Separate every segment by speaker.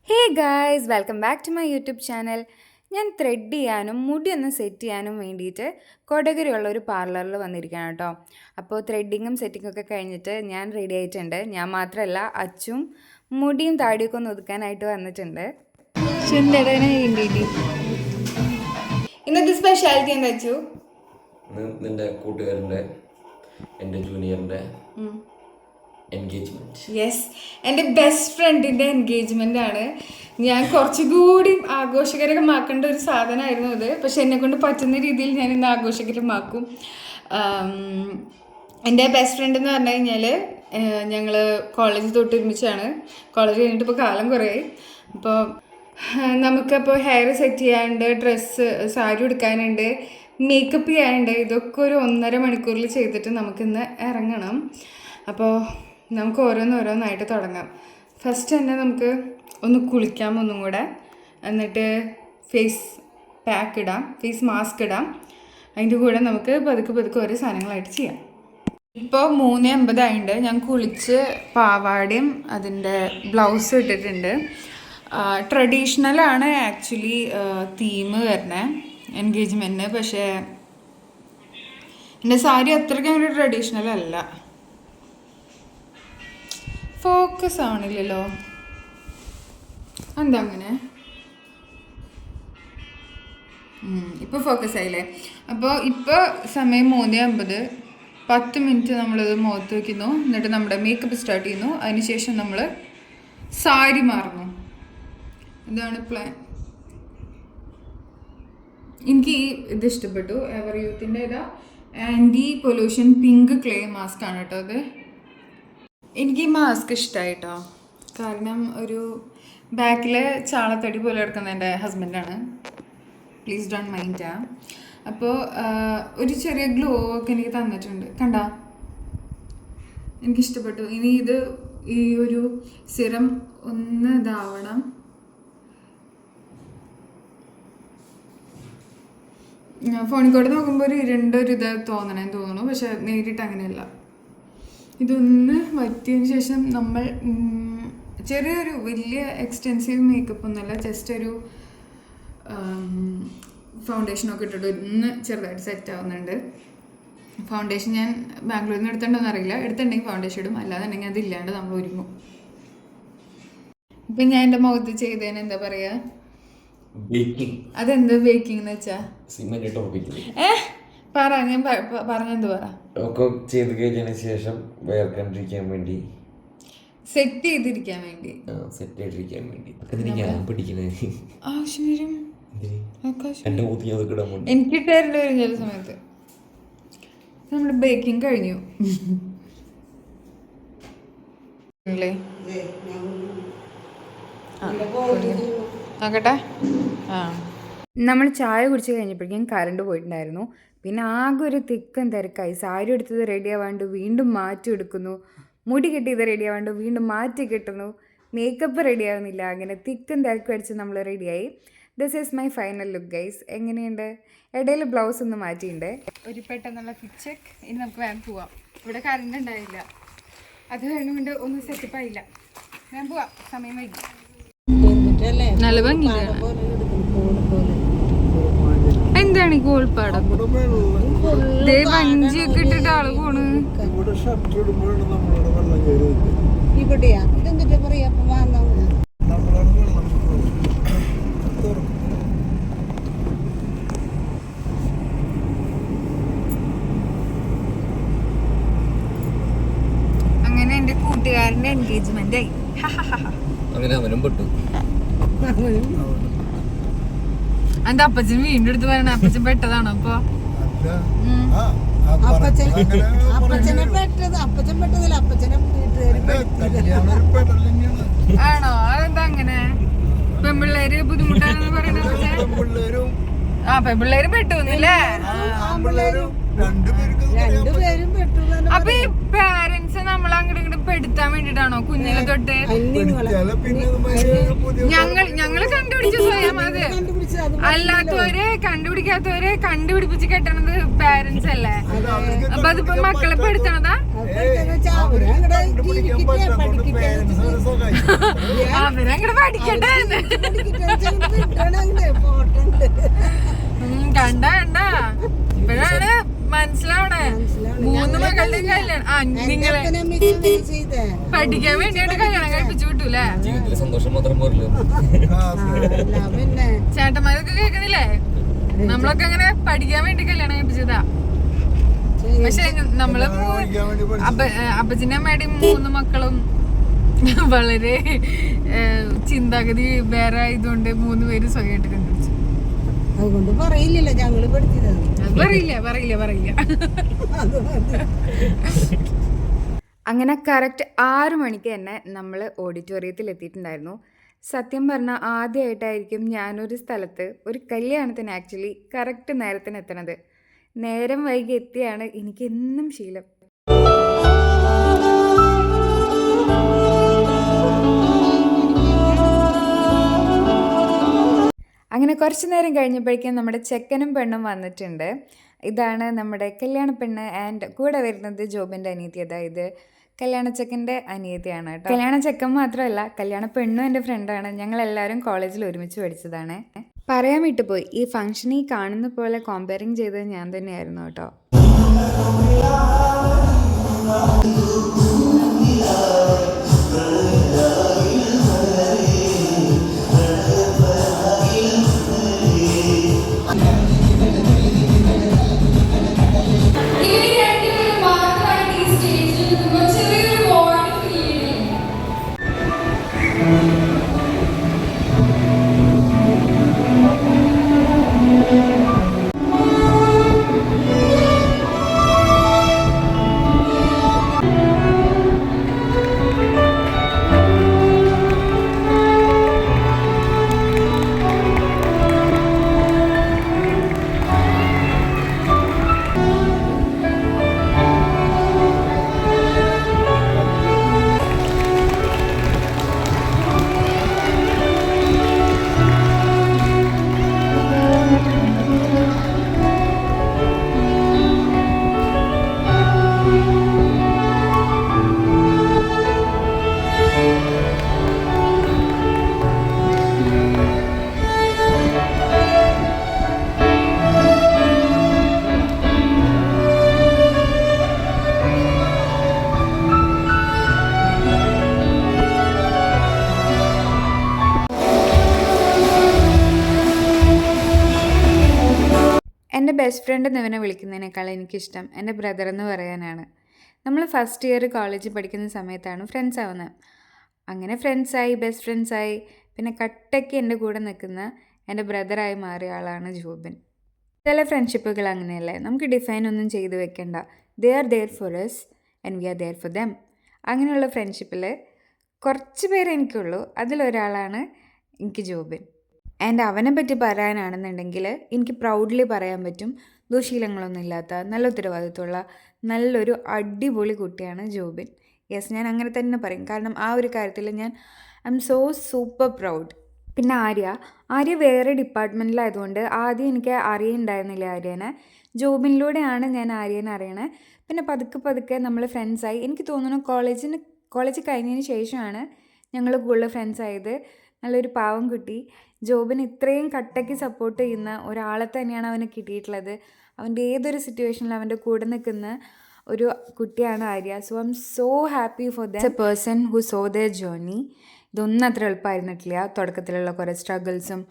Speaker 1: Hey guys welcome back to my YouTube channel. ഞാൻ thread ചെയ്യാനും മുടി ഒന്ന് സെറ്റ് ചെയ്യാനും വേണ്ടിയിട്ട് കൊടകരയുള്ള ഒരു പാർലറിൽ വന്നിരിക്കുകയാണ് കേട്ടോ. അപ്പോൾ ത്രെഡിങ്ങും സെറ്റിങ്ങും ഒക്കെ കഴിഞ്ഞിട്ട് ഞാൻ റെഡി ആയിട്ടുണ്ട്. ഞാൻ മാത്രമല്ല, അച്ചും മുടിയും താടിയൊക്കെ ഒന്ന് ഒതുക്കാനായിട്ട് വന്നിട്ടുണ്ട്. ഇന്നത്തെ സ്പെഷ്യാലിറ്റി എന്താ അച്ചു?
Speaker 2: നിന്റെ കൂട്ടുകാരൻ്റെ എൻ്റെ ജൂനിയറിൻ്റെ എൻഗേജ്മെന്റ്.
Speaker 1: യെസ്, എൻ്റെ ബെസ്റ്റ് ഫ്രണ്ടിൻ്റെ എൻഗേജ്മെൻ്റ് ആണ്. ഞാൻ കുറച്ചുകൂടി ആഘോഷകരമാക്കേണ്ട ഒരു സാധനമായിരുന്നു അത്. പക്ഷെ എന്നെക്കൊണ്ട് പറ്റുന്ന രീതിയിൽ ഞാൻ ഇന്ന് ആഘോഷകരമാക്കും. എൻ്റെ ബെസ്റ്റ് ഫ്രണ്ട് എന്ന് പറഞ്ഞു കഴിഞ്ഞാൽ ഞങ്ങൾ കോളേജ് തൊട്ട് ഒരുമിച്ചാണ്. കോളേജ് കഴിഞ്ഞിട്ട് ഇപ്പോൾ കാലം കുറേയായി. അപ്പോൾ നമുക്കപ്പോൾ ഹെയർ സെറ്റ് ചെയ്യാനുണ്ട്, ഡ്രസ്സ് സാരി ഉടുക്കാനുണ്ട്, മേക്കപ്പ് ചെയ്യാനുണ്ട്. ഇതൊക്കെ ഒരു 1.5 മണിക്കൂറിൽ ചെയ്തിട്ട് നമുക്കിന്ന് ഇറങ്ങണം. അപ്പോൾ നമുക്ക് ഓരോന്നായിട്ട് തുടങ്ങാം. ഫസ്റ്റ് തന്നെ നമുക്ക് ഒന്ന് കുളിക്കാം ഒന്നും കൂടെ. എന്നിട്ട് ഫേസ് പാക്ക് ഇടാം, ഫേസ് മാസ്ക് ഇടാം. അതിൻ്റെ കൂടെ നമുക്ക് പതുക്കെ ഓരോ സാധനങ്ങളായിട്ട് ചെയ്യാം. ഇപ്പോൾ 3:50 ആയിട്ടുണ്ട്. ഞാൻ കുളിച്ച് പാവാടയും അതിൻ്റെ ബ്ലൗസ് ഇട്ടിട്ടുണ്ട്. ട്രഡീഷണലാണ് ആക്ച്വലി തീം വരുന്നത് എൻഗേജ്മെൻറ്റിന്. പക്ഷേ എൻ്റെ സാരി അത്രയ്ക്ക് അങ്ങനെ ട്രഡീഷണൽ അല്ല. ഫോക്കസ് ആവണില്ലല്ലോ, എന്താ അങ്ങനെ? ഇപ്പോൾ ഫോക്കസ് ആയില്ലേ? അപ്പോൾ ഇപ്പോൾ സമയം 3:50. 10 മിനിറ്റ് നമ്മളിത് മുഖത്ത് വയ്ക്കുന്നു. എന്നിട്ട് നമ്മുടെ മേക്കപ്പ് സ്റ്റാർട്ട് ചെയ്യുന്നു. അതിനുശേഷം നമ്മൾ സാരി മാറുന്നു. ഇതാണ് പ്ലാൻ. എനിക്ക് ഇത് ഇഷ്ടപ്പെട്ടു. എവർ യൂത്തിൻ്റെ ഇതാ anti pollution pink clay mask ആണ് കേട്ടോ അത്. എനിക്ക് ഈ മാസ്ക് ഇഷ്ടമായിട്ടോ. കാരണം ഒരു ബാക്കിൽ ചാളത്തടി പോലെ എടുക്കുന്ന എൻ്റെ ഹസ്ബൻഡാണ്. Please don't mind. അപ്പോൾ ഒരു ചെറിയ ഗ്ലോ ഒക്കെ എനിക്ക് തന്നിട്ടുണ്ട്. കണ്ടോ? എനിക്കിഷ്ടപ്പെട്ടു. ഇനി ഇത് ഈ ഒരു സിറം ഒന്ന് ഇതാവണം. ഫോണിൽ കൂടെ നോക്കുമ്പോൾ ഒരു ഇരുണ്ടൊരു ഇത് തോന്നുന്നു. പക്ഷെ നേരിട്ട് അങ്ങനെയല്ല. ഇതൊന്ന് വറ്റിയതിന് ശേഷം നമ്മൾ ചെറിയൊരു വലിയ എക്സ്റ്റെൻസീവ് മേക്കപ്പ് ഒന്നുമല്ല, ജസ്റ്റ് ഒരു ഫൗണ്ടേഷനൊക്കെ ഇട്ടിട്ട് ഒന്ന് ചെറുതായിട്ട് സെറ്റ് ആവുന്നുണ്ട്. ഫൗണ്ടേഷൻ ഞാൻ ബാംഗ്ലൂരിൽ നിന്ന് എടുത്തിട്ടുണ്ടോയെന്ന് അറിയില്ല. എടുത്തിട്ടുണ്ടെങ്കിൽ ഫൗണ്ടേഷൻ ഇടും, അല്ലാന്നുണ്ടെങ്കിൽ അതില്ലാണ്ട് നമ്മൾ ഒരുങ്ങും. ഇപ്പം ഞാൻ എൻ്റെ മുഖത്ത് ചെയ്തതിന് എന്താ പറയുക, അതെന്താ ബേക്കിംഗ് എന്ന് വെച്ചാ പറ. ഞാൻ പറഞ്ഞെന്ത് പറ.
Speaker 2: ഒക്കെ ചെയ്ത് കഴിഞ്ഞതിന് ശേഷം വേർക്കണ്ടിരിക്കാൻ വേണ്ടി,
Speaker 1: സെറ്റ് ചെയ്തിരിക്കാൻ വേണ്ടി,
Speaker 2: സെറ്റ് ചെയ്തിരിക്കാൻ വേണ്ടി ആവശ്യം വരും.
Speaker 1: എനിക്കിട്ടായിരുന്നു വരും ചില സമയത്ത്. നമ്മുടെ ബേക്കിംഗ് കഴിഞ്ഞു നോക്കട്ടെ. നമ്മൾ ചായ കുടിച്ച് കഴിഞ്ഞപ്പോഴേക്കും കറണ്ട് പോയിട്ടുണ്ടായിരുന്നു. പിന്നെ ആകെ ഒരു തിക്കും തിരക്കായി. സാരി എടുത്തത് റെഡി ആവാണ്ട് വീണ്ടും മാറ്റി എടുക്കുന്നു, മുടി കെട്ടിയത് റെഡി ആവാണ്ട് വീണ്ടും മാറ്റി കെട്ടുന്നു, മേക്കപ്പ് റെഡി ആവുന്നില്ല. അങ്ങനെ തിക്കും തിരക്കും അടിച്ച് നമ്മൾ റെഡിയായി. This is my final look guys. എങ്ങനെയുണ്ട്? ഇടയിൽ ബ്ലൗസ് ഒന്ന് മാറ്റിയിട്ടുണ്ട്. ഒരു പെട്ടെന്നുള്ള പിച്ചക്ക്. ഇനി നമുക്ക് വേഗം പോവാം. ഇവിടെ കറണ്ട് ഉണ്ടായില്ല, അത് കഴിഞ്ഞുകൊണ്ട് ഒന്നും സെറ്റപ്പ് ആയില്ല. ഞാൻ പോവാം, സമയം വൈകി. നല്ല ഭംഗിയാണ്. എന്താണ് ഈ ഗോൾപ്പാടം? വഞ്ചിയൊക്കെ ഇട്ടിട്ട് ആള് പോണ്. അങ്ങനെ എന്റെ കൂട്ടുകാരന്റെ എൻഗേജ്മെന്റ് ആയി.
Speaker 2: അങ്ങനെ അവനും പെട്ടു.
Speaker 1: എന്റെ അപ്പച്ചൻ വീണ്ടും എടുത്ത് പറയണ അപ്പച്ചൻ പെട്ടതാണോ? അപ്പൊ ആണോ? അതെന്താ അങ്ങനെ? പെൺപിള്ളേര് ബുദ്ധിമുട്ടാണെന്ന് പറയണ. ആ, പെൺപിള്ളേര് പെട്ടുന്നില്ലേ? അപ്പൊ ഈ പാരന്റ്സ് പേരൻസ് നമ്മൾ അങ്ങോട്ട് ഇങ്ങോട്ട് പെടുത്താൻ വേണ്ടിട്ടാണോ കുഞ്ഞിനെ തൊട്ട്? ഞങ്ങള് കണ്ടുപിടിച്ച സ്വയം അത്. അല്ലാത്തവര് കണ്ടുപിടിക്കാത്തവരെ കണ്ടുപിടിപ്പിച്ച് കെട്ടണത് പേരൻസ് അല്ലേ? അപ്പൊ അതിപ്പോ മക്കളെ പെടുത്തണതാ? അവരങ്ങടെ പഠിക്കട്ടെ. കണ്ട ഇപ്പഴാണ് മനസ്സിലാവണേ. 3 മക്കളുടെ കല്യാണം നിങ്ങളെ പഠിക്കാൻ വേണ്ടിയിട്ട് കല്യാണം കഴിപ്പിച്ചു വിട്ടൂല്ലേ?
Speaker 2: സന്തോഷം മാത്രം പോരല്ലോ.
Speaker 1: ചേട്ടന്മാരൊക്കെ കേൾക്കുന്നില്ലേ? നമ്മളൊക്കെ അങ്ങനെ പഠിക്കാൻ വേണ്ടി കല്യാണം കഴിപ്പിച്ചതാ. പക്ഷെ നമ്മള് അപ്പച്ചന്റെ അമ്മയുടെയും 3 മക്കളും വളരെ ചിന്താഗതി വേറെ ആയതുകൊണ്ട് 3 പേര് സ്വയമായിട്ട് കണ്ടുപിടിച്ചു.
Speaker 3: അതുകൊണ്ട് പറയില്ലല്ലോ ഞങ്ങള് പഠിച്ചത്.
Speaker 1: പറയില്ല. അങ്ങനെ കറക്റ്റ് 6 മണിക്ക് തന്നെ നമ്മൾ ഓഡിറ്റോറിയത്തിൽ എത്തിയിട്ടുണ്ടായിരുന്നു. സത്യം പറഞ്ഞാൽ ആദ്യമായിട്ടായിരിക്കും ഞാനൊരു സ്ഥലത്ത് ഒരു കല്യാണത്തിന് ആക്ച്വലി കറക്റ്റ് നേരത്തിന് എത്തണത്. നേരം വൈകി എത്തിയാണ് എനിക്ക് എന്നും ശീലം. അങ്ങനെ കുറച്ച് നേരം കഴിഞ്ഞപ്പോഴേക്കും നമ്മുടെ ചെക്കനും പെണ്ണും വന്നിട്ടുണ്ട്. ഇതാണ് നമ്മുടെ കല്യാണ പെണ്ണ് ആൻഡ് കൂടെ വരുന്നത് ജോബിൻ്റെ അനിയത്തി, അതായത് കല്യാണച്ചക്കൻ്റെ അനിയത്തിയാണ് കേട്ടോ. കല്യാണച്ചക്കൻ മാത്രമല്ല, കല്യാണ പെണ്ണും എൻ്റെ ഫ്രണ്ടാണ്. ഞങ്ങളെല്ലാവരും കോളേജിൽ ഒരുമിച്ച് പഠിച്ചതാണ്. പറയാൻ വിട്ടുപോയി, ഈ ഫംഗ്ഷൻ ഈ കാണുന്ന പോലെ കോമ്പയറിങ് ചെയ്തത് ഞാൻ തന്നെയായിരുന്നു കേട്ടോ. എൻ്റെ ബെസ്റ്റ് ഫ്രണ്ട് എന്നിവനെ വിളിക്കുന്നതിനേക്കാൾ എനിക്കിഷ്ടം എൻ്റെ ബ്രദർ എന്ന് പറയാനാണ്. നമ്മൾ ഫസ്റ്റ് ഇയർ കോളേജിൽ പഠിക്കുന്ന സമയത്താണ് ഫ്രണ്ട്സ് ആവുന്നത്. അങ്ങനെ ഫ്രണ്ട്സായി, ബെസ്റ്റ് ഫ്രണ്ട്സായി. പിന്നെ കട്ടയ്ക്ക് എൻ്റെ കൂടെ നിൽക്കുന്ന എൻ്റെ ബ്രദറായി മാറിയ ആളാണ് ജോബിൻ. ചില ഫ്രണ്ട്ഷിപ്പുകൾ അങ്ങനെയല്ലേ, നമുക്ക് ഡിഫൈൻ ഒന്നും ചെയ്ത് വെക്കണ്ട. They are there for us and we are there for them. അങ്ങനെയുള്ള ഫ്രണ്ട്ഷിപ്പിൽ കുറച്ച് പേര് എനിക്കുള്ളൂ. അതിലൊരാളാണ് എനിക്ക് ജോബിൻ. ആൻഡ് അവനെ പറ്റി പറയാനാണെന്നുണ്ടെങ്കിൽ എനിക്ക് പ്രൗഡ്ലി പറയാൻ പറ്റും, ദുശീലങ്ങളൊന്നും ഇല്ലാത്ത നല്ല ഉത്തരവാദിത്വമുള്ള നല്ലൊരു അടിപൊളി കുട്ടിയാണ് ജോബിൻ. യെസ്, ഞാൻ അങ്ങനെ തന്നെ പറയും. കാരണം ആ ഒരു കാര്യത്തിൽ I am so super proud. പിന്നെ ആര്യ വേറെ ഡിപ്പാർട്ട്മെൻറ്റിലായതുകൊണ്ട് ആദ്യം എനിക്ക് അറിയുന്നുണ്ടായിരുന്നില്ല ആര്യനെ. ജോബിനിലൂടെയാണ് ഞാൻ ആര്യനെ അറിയണത്. പിന്നെ പതുക്കെ നമ്മൾ ഫ്രണ്ട്സായി. എനിക്ക് തോന്നുന്നു കോളേജ് കഴിഞ്ഞതിന് ശേഷമാണ് ഞങ്ങൾ കൂടുതൽ ഫ്രണ്ട്സായത്. നല്ലൊരു പാവം കുട്ടി. ജോബിന് ഇത്രയും കട്ടയ്ക്ക് സപ്പോർട്ട് ചെയ്യുന്ന ഒരാളെ തന്നെയാണ് അവന് കിട്ടിയിട്ടുള്ളത്. അവൻ്റെ ഏതൊരു സിറ്റുവേഷനിലും അവൻ്റെ കൂടെ നിൽക്കുന്ന ഒരു കുട്ടിയാണ് Arya. So I am so happy for the person who so their journey. ഇതൊന്നും അത്ര എളുപ്പമായിരുന്നിട്ടില്ല. തുടക്കത്തിലുള്ള കുറേ സ്ട്രഗിൾസും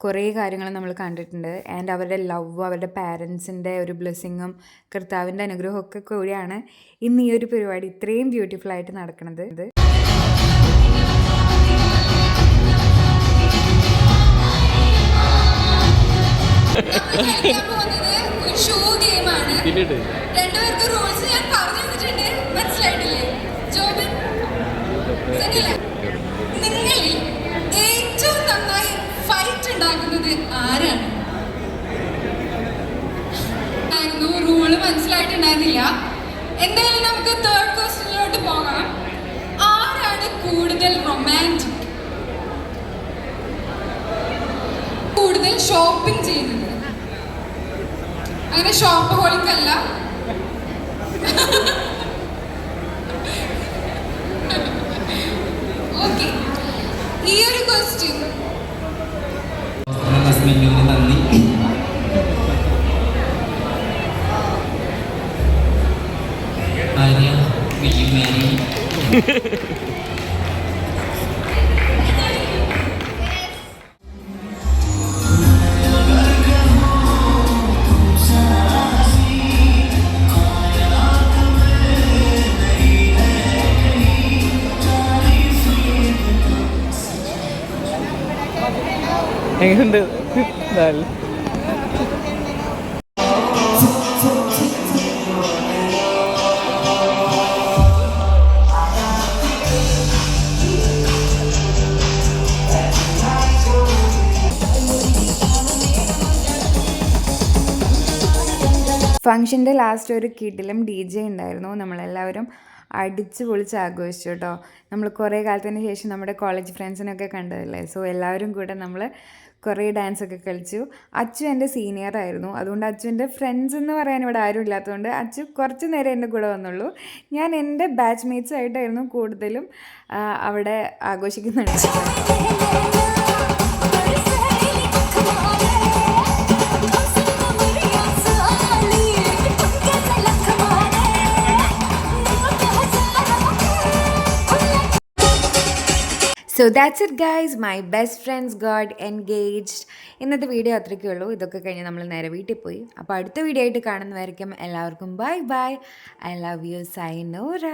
Speaker 1: കുറേ കാര്യങ്ങൾ നമ്മൾ കണ്ടിട്ടുണ്ട്. ആൻഡ് അവരുടെ ലവ്, അവരുടെ പാരൻസിൻ്റെ ഒരു ബ്ലെസ്സിങ്ങും കർത്താവിൻ്റെ അനുഗ്രഹവും ഒക്കെ കൂടിയാണ് ഇന്ന് ഈ ഒരു പരിപാടി ഇത്രയും ബ്യൂട്ടിഫുള്ളായിട്ട് നടക്കുന്നത്.
Speaker 4: രണ്ടുപേർക്ക് റൂൾസ് ഞാൻ പറഞ്ഞു തന്നിട്ടുണ്ട്, മനസ്സിലായിട്ടില്ലേ? ജോബിൻ, നിങ്ങളിൽ ഏറ്റവും നന്നായി ഫൈറ്റ് ഉണ്ടാക്കുന്നത് ആരാണ്? റൂള് മനസ്സിലായിട്ടുണ്ടായിരുന്നില്ല. എന്തായാലും നമുക്ക് തേർഡ് ക്വസ്റ്റ്യനിലോട്ട് ഞാൻ ഷോപ്പിംഗ് ചെയ്യുന്നുണ്ട്. അങ്ങനെ ഷോപ്പഹോളിക് അല്ല. ഓക്കെ, ഈ ഒരു ക്വസ്റ്റ്യൻ
Speaker 5: നന്ദി. ആര്യ വില്യം മാരി
Speaker 6: എങ്ങനെയുണ്ട്?
Speaker 1: ഫംഗ്ഷൻ്റെ ലാസ്റ്റ് ഒരു കിടിലം DJ ഉണ്ടായിരുന്നു. നമ്മളെല്ലാവരും അടിച്ച് പൊളിച്ച് ആഘോഷിച്ചു കേട്ടോ. നമ്മൾ കുറേ കാലത്തിന് ശേഷം നമ്മുടെ കോളേജ് ഫ്രണ്ട്സിനൊക്കെ കണ്ടതല്ലേ. സോ എല്ലാവരും കൂടെ നമ്മൾ കുറേ ഡാൻസൊക്കെ കളിച്ചു. അച്ചു എൻ്റെ സീനിയർ ആയിരുന്നു. അതുകൊണ്ട് അച്ചുവിൻ്റെ ഫ്രണ്ട്സ് എന്ന് പറയാൻ ഇവിടെ ആരും ഇല്ലാത്തതുകൊണ്ട് അച്ചു കുറച്ച് നേരം എൻ്റെ കൂടെ വന്നുള്ളൂ. ഞാൻ എൻ്റെ ബാച്ച് മേറ്റ്സായിട്ടായിരുന്നു കൂടുതലും അവിടെ ആഘോഷിക്കുന്നുണ്ട്. So that's it guys, my best friends got engaged. ഇന്നത്തെ വീഡിയോ അത്രയ്ക്കേ ഉള്ളൂ. ഇതൊക്കെ കഴിഞ്ഞ് നമ്മൾ നേരെ വീട്ടിൽ പോയി. അപ്പോൾ അടുത്ത വീഡിയോ ആയിട്ട് കാണുന്നതായിരിക്കും. എല്ലാവർക്കും bye bye. I love you. സൈനോറ.